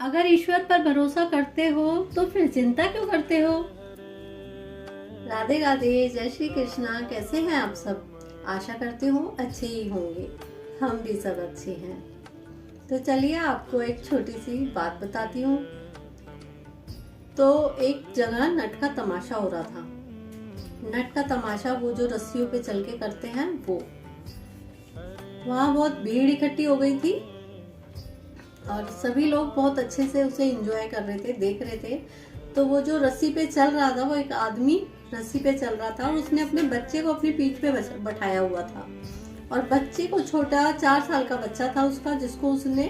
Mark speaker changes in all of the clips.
Speaker 1: अगर ईश्वर पर भरोसा करते हो तो फिर चिंता क्यों करते हो। राधे राधे, जय श्री कृष्णा। कैसे हैं आप सब? आशा करती हूँ अच्छे ही होंगे। हम भी सब अच्छे हैं। तो चलिए आपको एक छोटी सी बात बताती हूँ। तो एक जगह नट का तमाशा हो रहा था। नट का तमाशा वो जो रस्सियों पे चल के करते हैं वो। वहाँ बहुत भीड़ इकट्ठी हो गई थी और सभी लोग बहुत अच्छे से उसे एंजॉय कर रहे थे, देख रहे थे। तो वो जो रस्सी पे चल रहा था, वो एक आदमी रस्सी पे चल रहा था और उसने अपने बच्चे को अपनी पीठ पे बैठाया हुआ था। और बच्चे को, छोटा 4 साल का बच्चा था उसका, जिसको उसने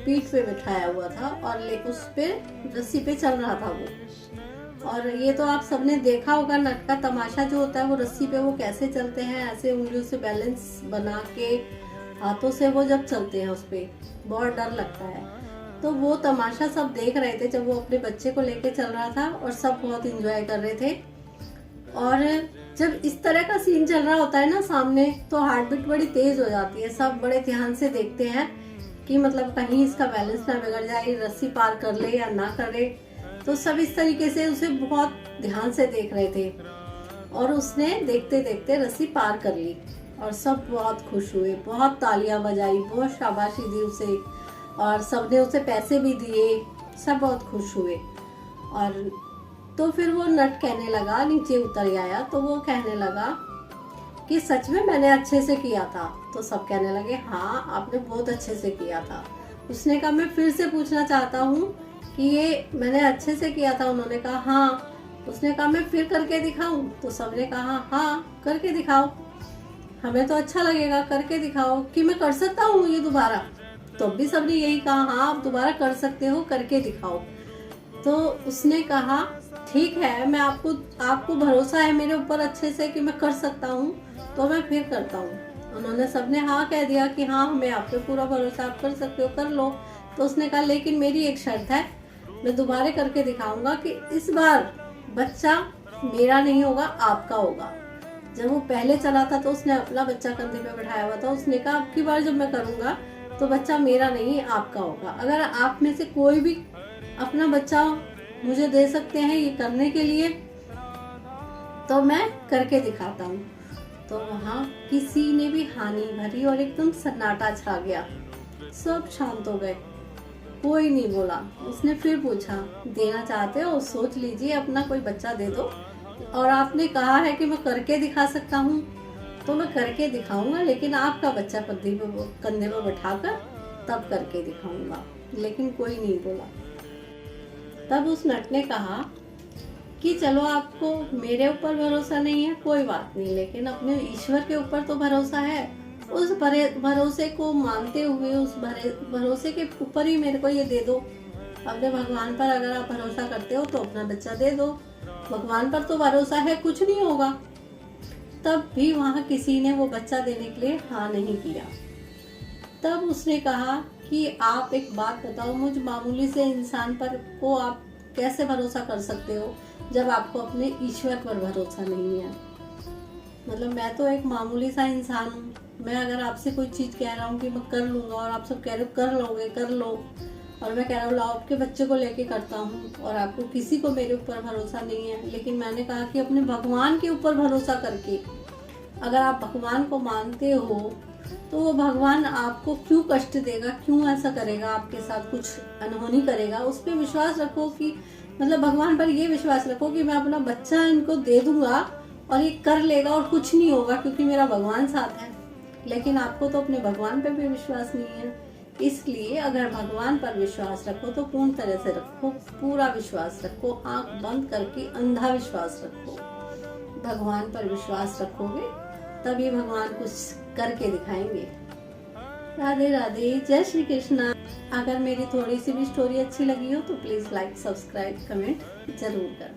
Speaker 1: पीठ पे बैठाया हुआ था और उस पे रस्सी पे चल रहा था वो। और ये तो आप सबने देखा होगा, नट का तमाशा जो होता है वो रस्सी पे वो कैसे चलते हैं, ऐसे उंगलियों से बैलेंस बना के हाथों से वो जब चलते हैं उस पे बहुत डर लगता है। तो वो तमाशा सब देख रहे थे जब वो अपने बच्चे को लेके चल रहा था और सब बहुत एंजॉय कर रहे थे। और जब इस तरह का सीन चल रहा होता है ना सामने, तो हार्ट बीट बड़ी तेज हो जाती है। सब बड़े ध्यान से देखते हैं कि मतलब कहीं इसका बैलेंस ना बिगड़ जाए, रस्सी पार कर ले या ना करे। तो सब इस तरीके से उसे बहुत ध्यान से देख रहे थे और उसने देखते देखते रस्सी पार कर ली और सब बहुत खुश हुए, बहुत तालियां बजाई, बहुत शाबाशी दी उसे और सबने उसे पैसे भी दिए। सब बहुत खुश हुए। और तो फिर वो नट कहने लगा, नीचे उतर आया तो वो कहने लगा कि सच में मैंने अच्छे से किया था। तो सब कहने लगे हाँ, आपने बहुत अच्छे से किया था। उसने कहा मैं फिर से पूछना चाहता हूँ कि ये मैंने अच्छे से किया था। उन्होंने कहा हाँ। उसने कहा मैं फिर करके दिखाऊं? तो सबने कहा हाँ, करके दिखाओ, हमें तो अच्छा लगेगा, करके दिखाओ कि मैं कर सकता हूँ ये दोबारा। तो भी सबने यही कहा हाँ, आप दोबारा कर सकते हो, करके दिखाओ। तो उसने कहा ठीक है, मैं आपको भरोसा है मेरे ऊपर अच्छे से कि मैं कर सकता हूँ, तो मैं फिर करता हूँ। उन्होंने सबने हाँ कह दिया कि हाँ, हमें आप पे पूरा भरोसा, आप कर सकते हो, कर लो। तो उसने कहा लेकिन मेरी एक शर्त है, मैं दोबारा करके दिखाऊंगा कि इस बार बच्चा मेरा नहीं होगा, आपका होगा। जब वो पहले चला था तो उसने अपना बच्चा कंधे पे बैठाया हुआ था। उसने कहा अब की बार जब मैं करूंगा तो बच्चा मेरा नहीं आपका होगा। अगर आप में से कोई भी अपना बच्चा मुझे दे सकते हैं ये करने के लिए तो मैं करके दिखाता हूँ। तो वहाँ किसी ने भी हाँ नहीं भरी और एकदम सन्नाटा छा गया। सब शांत हो गए, कोई नहीं बोला। उसने फिर पूछा देना चाहते हो? सोच लीजिए, अपना कोई बच्चा दे दो। और आपने कहा है कि मैं करके दिखा सकता हूँ, तो मैं करके दिखाऊंगा, लेकिन आपका बच्चा कंधे पर बैठाकर तब करके दिखाऊंगा। लेकिन कोई नहीं बोला। तब उस नट ने कहा कि चलो आपको मेरे ऊपर भरोसा नहीं है, कोई बात नहीं, लेकिन अपने ईश्वर के ऊपर तो भरोसा है। उस भरोसे को मानते हुए, उस भरोसे के ऊपर ही मेरे को ये दे दो। अपने भगवान पर अगर आप भरोसा करते हो तो अपना बच्चा दे दो। भगवान पर तो भरोसा है, कुछ नहीं होगा। तब भी वहाँ किसी ने वो बच्चा देने के लिए हाँ नहीं किया। तब उसने कहा कि आप एक बात बताओ, मुझ मामूली से इंसान पर को आप कैसे भरोसा कर सकते हो जब आपको अपने ईश्वर पर भरोसा नहीं है। मतलब मैं तो एक मामूली सा इंसान हूँ। मैं अगर आपसे कोई चीज कह रहा हूँ कि मैं कर लूंगा और आप सब कह रहे हो कर लोगे, कर लो, और मैं कह रहा हूँ लाओ आपके बच्चे को लेके करता हूँ, और आपको किसी को मेरे ऊपर भरोसा नहीं है। लेकिन मैंने कहा कि अपने भगवान के ऊपर भरोसा करके, अगर आप भगवान को मानते हो तो वो भगवान आपको क्यों कष्ट देगा, क्यों ऐसा करेगा, आपके साथ कुछ अनहोनी करेगा। उस पर विश्वास रखो कि मतलब भगवान पर ये विश्वास रखो कि मैं अपना बच्चा इनको दे दूंगा और ये कर लेगा और कुछ नहीं होगा क्योंकि मेरा भगवान साथ है। लेकिन आपको तो अपने भगवान पर भी विश्वास नहीं है। इसलिए अगर भगवान पर विश्वास रखो तो पूर्ण तरह से रखो, पूरा विश्वास रखो, आंख बंद करके अंधा विश्वास रखो। भगवान पर विश्वास रखोगे तभी भगवान कुछ करके दिखाएंगे। राधे राधे, जय श्री कृष्णा। अगर मेरी थोड़ी सी भी स्टोरी अच्छी लगी हो तो प्लीज लाइक, सब्सक्राइब, कमेंट जरूर करें।